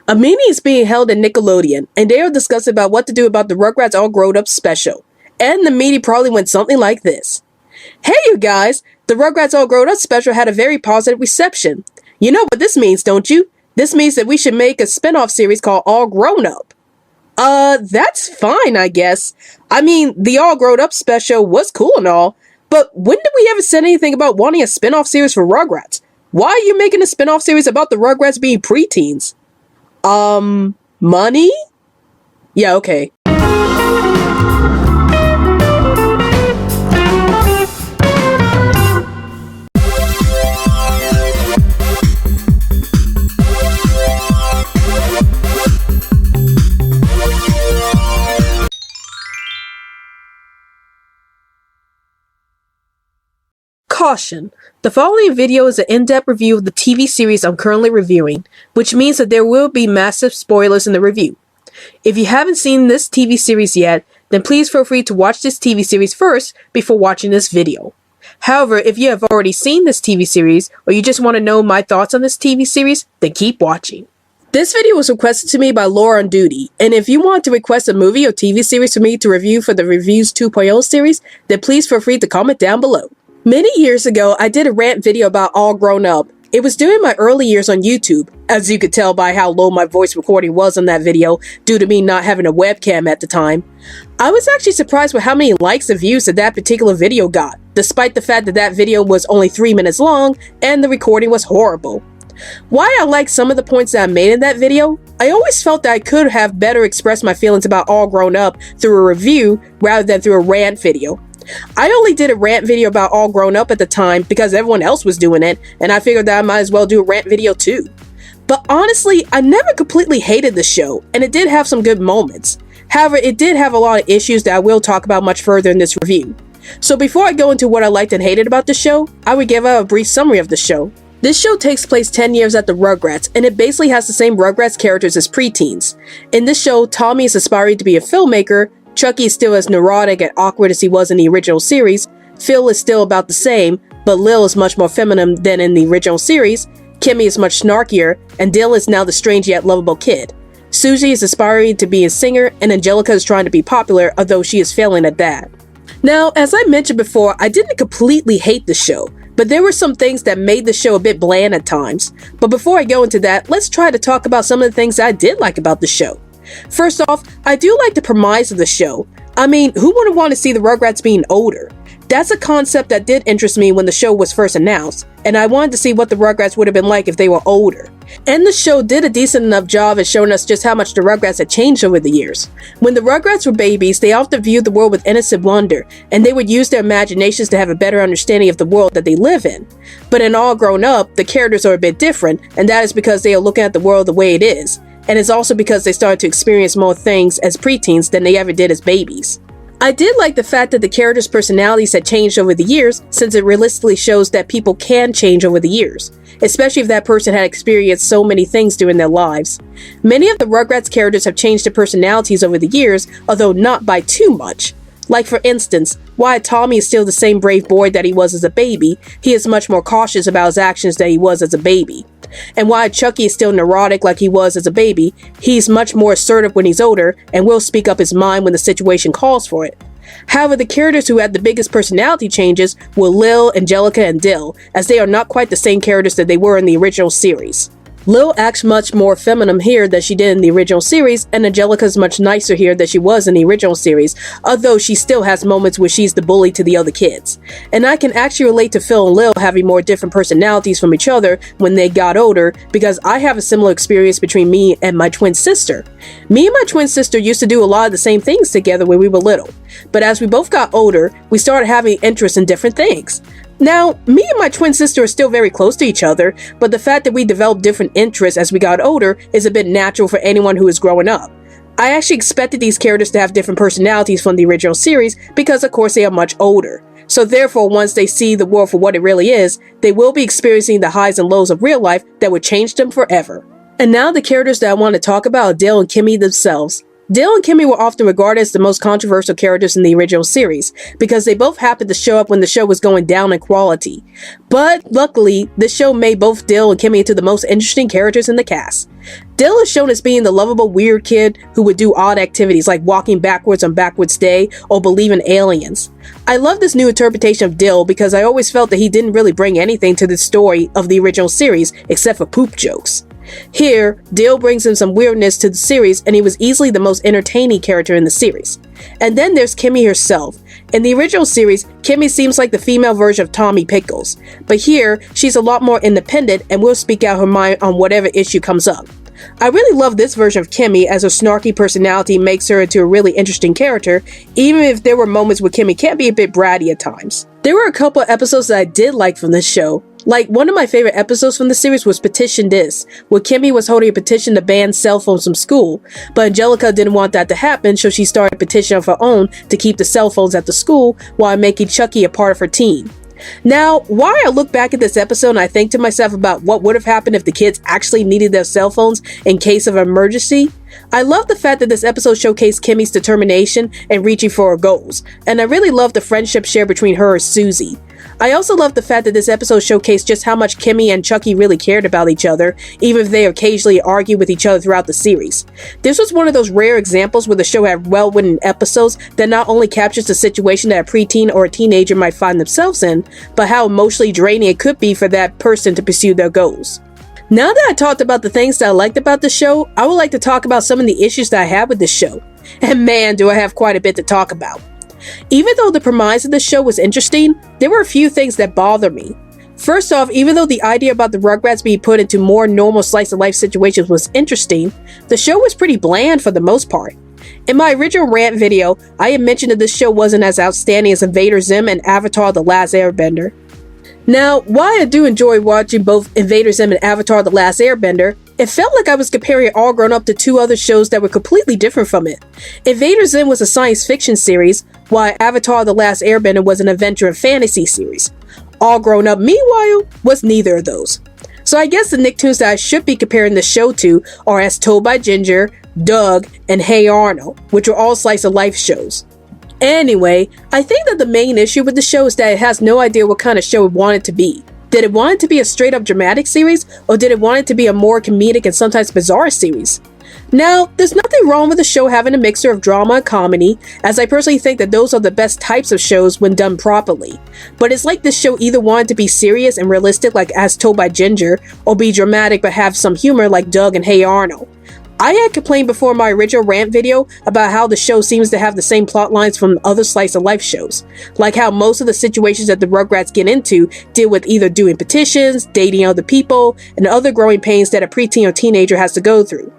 A meeting is being held at Nickelodeon, and they are discussing about what to do about the Rugrats All Grown Up special. And the meeting probably went something like this. Hey you guys, the Rugrats All Grown Up special had a very positive reception. You know what this means, don't you? This means that we should make a spin-off series called All Grown Up. That's fine, I guess. I mean, the All Grown Up special was cool and all, but when did we ever say anything about wanting a spin-off series for Rugrats? Why are you making a spin-off series about the Rugrats being preteens? Money? Yeah, okay. Caution. The following video is an in-depth review of the TV series I'm currently reviewing, which means that there will be massive spoilers in the review. If you haven't seen this TV series yet, then please feel free to watch this TV series first before watching this video. However, if you have already seen this TV series, or you just want to know my thoughts on this TV series, then keep watching. This video was requested to me by LauraOnDuty, and if you want to request a movie or TV series for me to review for the Reviews 2.0 series, then please feel free to comment down below. Many years ago, I did a rant video about All Grown Up. It was during my early years on YouTube, as you could tell by how low my voice recording was on that video due to me not having a webcam at the time. I was actually surprised with how many likes and views that particular video got, despite the fact that that video was only 3 minutes long and the recording was horrible. Why I like some of the points that I made in that video? I always felt that I could have better expressed my feelings about All Grown Up through a review rather than through a rant video. I only did a rant video about All Grown Up at the time because everyone else was doing it, and I figured that I might as well do a rant video too. But honestly, I never completely hated the show, and it did have some good moments. However, it did have a lot of issues that I will talk about much further in this review. So before I go into what I liked and hated about the show, I would give out a brief summary of the show. This show takes place 10 years at the Rugrats, and it basically has the same Rugrats characters as preteens. In this show, Tommy is aspiring to be a filmmaker, Chucky is still as neurotic and awkward as he was in the original series, Phil is still about the same, but Lil is much more feminine than in the original series, Kimmy is much snarkier, and Dill is now the strange yet lovable kid. Susie is aspiring to be a singer, and Angelica is trying to be popular, although she is failing at that. Now, as I mentioned before, I didn't completely hate the show, but there were some things that made the show a bit bland at times. But before I go into that, let's try to talk about some of the things I did like about the show. First off, I do like the premise of the show. I mean, who wouldn't want to see the Rugrats being older? That's a concept that did interest me when the show was first announced, and I wanted to see what the Rugrats would have been like if they were older. And the show did a decent enough job at showing us just how much the Rugrats had changed over the years. When the Rugrats were babies, they often viewed the world with innocent wonder, and they would use their imaginations to have a better understanding of the world that they live in. But in All Grown Up, the characters are a bit different, and that is because they are looking at the world the way it is. And it's also because they started to experience more things as preteens than they ever did as babies. I did like the fact that the characters' personalities had changed over the years, since it realistically shows that people can change over the years, especially if that person had experienced so many things during their lives. Many of the Rugrats characters have changed their personalities over the years, although not by too much. Like for instance, while Tommy is still the same brave boy that he was as a baby, he is much more cautious about his actions than he was as a baby. And while Chucky is still neurotic like he was as a baby, he's much more assertive when he's older and will speak up his mind when the situation calls for it. However, the characters who had the biggest personality changes were Lil, Angelica, and Dill, as they are not quite the same characters that they were in the original series. Lil acts much more feminine here than she did in the original series, and Angelica is much nicer here than she was in the original series, although she still has moments where she's the bully to the other kids. And I can actually relate to Phil and Lil having more different personalities from each other when they got older, because I have a similar experience between me and my twin sister. Me and my twin sister used to do a lot of the same things together when we were little, but as we both got older, we started having interests in different things. Now, me and my twin sister are still very close to each other, but the fact that we developed different interests as we got older is a bit natural for anyone who is growing up. I actually expected these characters to have different personalities from the original series because of course they are much older. So therefore, once they see the world for what it really is, they will be experiencing the highs and lows of real life that would change them forever. And now the characters that I want to talk about are Dale and Kimmy themselves. Dale and Kimmy were often regarded as the most controversial characters in the original series, because they both happened to show up when the show was going down in quality. But luckily, this show made both Dale and Kimmy into the most interesting characters in the cast. Dale is shown as being the lovable weird kid who would do odd activities like walking backwards on backwards day or believe in aliens. I love this new interpretation of Dale because I always felt that he didn't really bring anything to the story of the original series except for poop jokes. Here, Dale brings in some weirdness to the series, and he was easily the most entertaining character in the series. And then there's Kimmy herself. In the original series, Kimmy seems like the female version of Tommy Pickles, but here, she's a lot more independent and will speak out her mind on whatever issue comes up. I really love this version of Kimmy, as her snarky personality makes her into a really interesting character, even if there were moments where Kimmy can be a bit bratty at times. There were a couple of episodes that I did like from this show. Like, one of my favorite episodes from the series was Petition This, where Kimmy was holding a petition to ban cell phones from school, but Angelica didn't want that to happen, so she started a petition of her own to keep the cell phones at the school while making Chucky a part of her team. Now, while I look back at this episode and I think to myself about what would have happened if the kids actually needed their cell phones in case of an emergency, I love the fact that this episode showcased Kimmy's determination and reaching for her goals, and I really love the friendship shared between her and Susie. I also love the fact that this episode showcased just how much Kimmy and Chucky really cared about each other, even if they occasionally argued with each other throughout the series. This was one of those rare examples where the show had well-written episodes that not only captures the situation that a preteen or a teenager might find themselves in, but how emotionally draining it could be for that person to pursue their goals. Now that I talked about the things that I liked about the show, I would like to talk about some of the issues that I had with this show. And man, do I have quite a bit to talk about. Even though the premise of the show was interesting, there were a few things that bothered me. First off, even though the idea about the Rugrats being put into more normal slice-of-life situations was interesting, the show was pretty bland for the most part. In my original rant video, I had mentioned that this show wasn't as outstanding as Invader Zim and Avatar: The Last Airbender. Now, while I do enjoy watching both Invader Zim and Avatar: The Last Airbender, it felt like I was comparing All Grown Up to two other shows that were completely different from it. Invader Zim was a science fiction series, while Avatar: The Last Airbender was an adventure and fantasy series. All Grown Up, meanwhile, was neither of those. So I guess the Nicktoons that I should be comparing the show to are As Told by Ginger, Doug, and Hey Arnold, which are all slice-of-life shows. Anyway, I think that the main issue with the show is that it has no idea what kind of show it wanted to be. Did it want it to be a straight-up dramatic series, or did it want it to be a more comedic and sometimes bizarre series? Now, there's nothing wrong with the show having a mixture of drama and comedy, as I personally think that those are the best types of shows when done properly. But it's like this show either wanted to be serious and realistic like As Told by Ginger, or be dramatic but have some humor like Doug and Hey Arnold. I had complained before my original rant video about how the show seems to have the same plot lines from other slice-of-life shows, like how most of the situations that the Rugrats get into deal with either doing petitions, dating other people, and other growing pains that a preteen or teenager has to go through.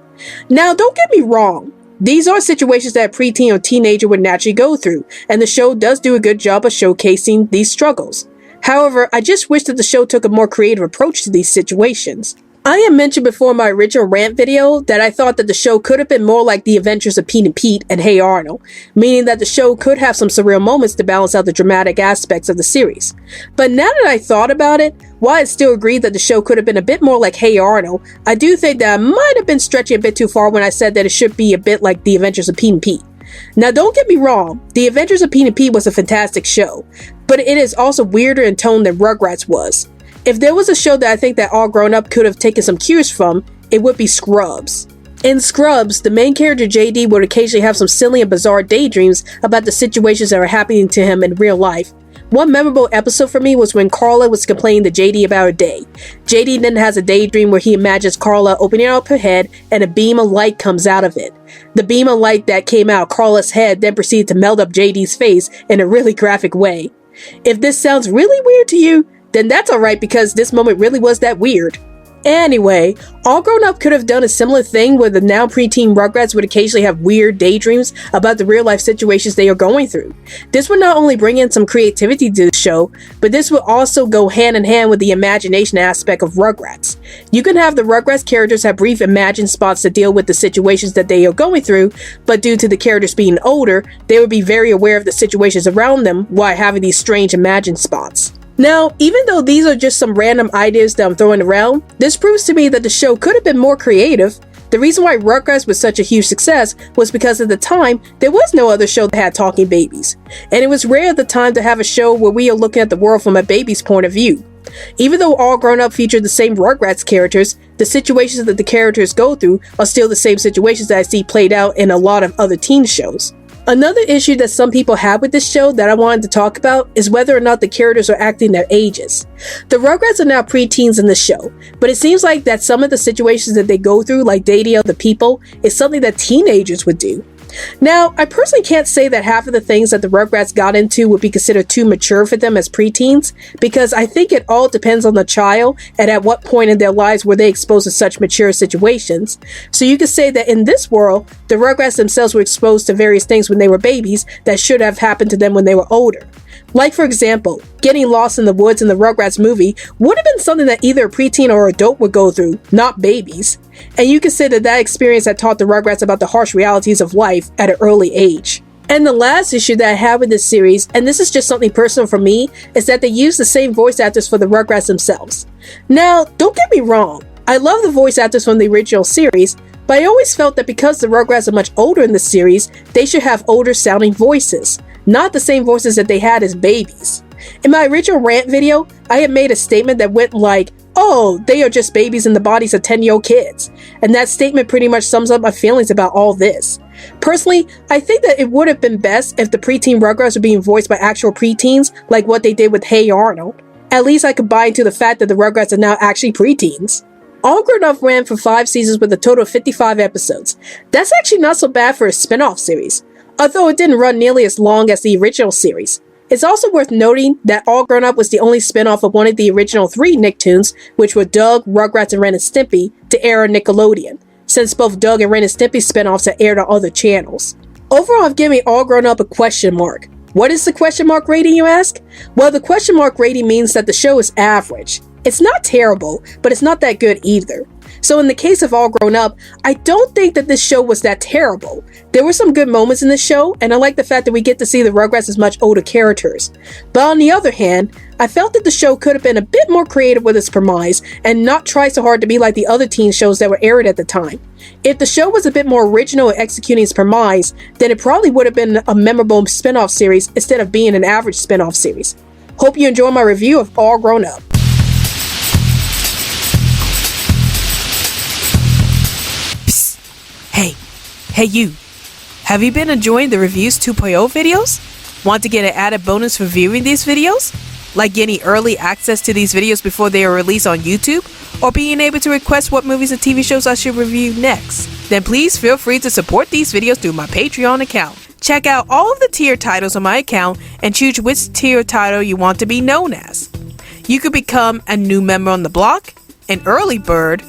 Now, don't get me wrong, these are situations that a preteen or teenager would naturally go through, and the show does do a good job of showcasing these struggles. However, I just wish that the show took a more creative approach to these situations. I had mentioned before in my original rant video that I thought that the show could have been more like The Adventures of Pete and Pete and Hey Arnold, meaning that the show could have some surreal moments to balance out the dramatic aspects of the series. But now that I thought about it, while I still agree that the show could have been a bit more like Hey Arnold, I do think that I might have been stretching a bit too far when I said that it should be a bit like The Adventures of Pete and Pete. Now, don't get me wrong, The Adventures of Pete and Pete was a fantastic show, but it is also weirder in tone than Rugrats was. If there was a show that I think that All Grown Up could have taken some cues from, it would be Scrubs. In Scrubs, the main character JD would occasionally have some silly and bizarre daydreams about the situations that are happening to him in real life. One memorable episode for me was when Carla was complaining to JD about her day. JD then has a daydream where he imagines Carla opening up her head and a beam of light comes out of it. The beam of light that came out of Carla's head then proceeded to melt up JD's face in a really graphic way. If this sounds really weird to you, then that's alright because this moment really was that weird. Anyway, All Grown Up could have done a similar thing where the now preteen Rugrats would occasionally have weird daydreams about the real life situations they are going through. This would not only bring in some creativity to the show, but this would also go hand in hand with the imagination aspect of Rugrats. You can have the Rugrats characters have brief imagined spots to deal with the situations that they are going through, but due to the characters being older, they would be very aware of the situations around them while having these strange imagined spots. Now, even though these are just some random ideas that I'm throwing around, this proves to me that the show could have been more creative. The reason why Rugrats was such a huge success was because at the time, there was no other show that had talking babies. And it was rare at the time to have a show where we are looking at the world from a baby's point of view. Even though All Grown Up featured the same Rugrats characters, the situations that the characters go through are still the same situations that I see played out in a lot of other teen shows. Another issue that some people have with this show that I wanted to talk about is whether or not the characters are acting their ages. The Rugrats are now preteens in the show, but it seems like that some of the situations that they go through, like dating other people, is something that teenagers would do. Now, I personally can't say that half of the things that the Rugrats got into would be considered too mature for them as preteens, because I think it all depends on the child and at what point in their lives were they exposed to such mature situations. So you could say that in this world, the Rugrats themselves were exposed to various things when they were babies that should have happened to them when they were older. Like, for example, getting lost in the woods in the Rugrats movie would have been something that either a preteen or adult would go through, not babies. And you can say that that experience had taught the Rugrats about the harsh realities of life at an early age. And the last issue that I have with this series, and this is just something personal for me, is that they use the same voice actors for the Rugrats themselves. Now, don't get me wrong, I love the voice actors from the original series, but I always felt that because the Rugrats are much older in the series, they should have older sounding voices, not the same voices that they had as babies. In my original rant video, I had made a statement that went like, "Oh, they are just babies in the bodies of 10-year-old kids." And that statement pretty much sums up my feelings about all this. Personally, I think that it would have been best if the preteen Rugrats were being voiced by actual preteens, like what they did with Hey Arnold. At least I could buy into the fact that the Rugrats are now actually preteens. All Grown Up ran for 5 seasons with a total of 55 episodes. That's actually not so bad for a spin-off series, although it didn't run nearly as long as the original series. It's also worth noting that All Grown Up was the only spin-off of one of the original 3 Nicktoons, which were Doug, Rugrats, and Ren and Stimpy, to air on Nickelodeon, since both Doug and Ren and Stimpy spin-offs have aired on other channels. Overall, I'm giving All Grown Up a question mark. What is the question mark rating, you ask? Well, the question mark rating means that the show is average. It's not terrible, but it's not that good either. So in the case of All Grown Up, I don't think that this show was that terrible. There were some good moments in the show, and I like the fact that we get to see the Rugrats as much older characters. But on the other hand, I felt that the show could have been a bit more creative with its premise, and not try so hard to be like the other teen shows that were aired at the time. If the show was a bit more original in executing its premise, then it probably would have been a memorable spin-off series instead of being an average spin-off series. Hope you enjoy my review of All Grown Up. Hey you, have you been enjoying the Reviews 2.0 videos? Want to get an added bonus for viewing these videos? Like getting early access to these videos before they are released on YouTube? Or being able to request what movies and TV shows I should review next? Then please feel free to support these videos through my Patreon account. Check out all of the tier titles on my account and choose which tier title you want to be known as. You could become a new member on the block, an early bird,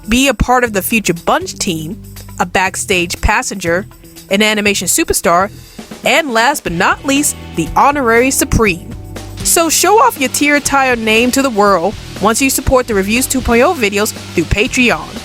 be a part of the future Bunch team, a backstage passenger, an animation superstar, and last but not least, the honorary supreme. So show off your tier title name to the world once you support the Reviews 2.0 videos through Patreon.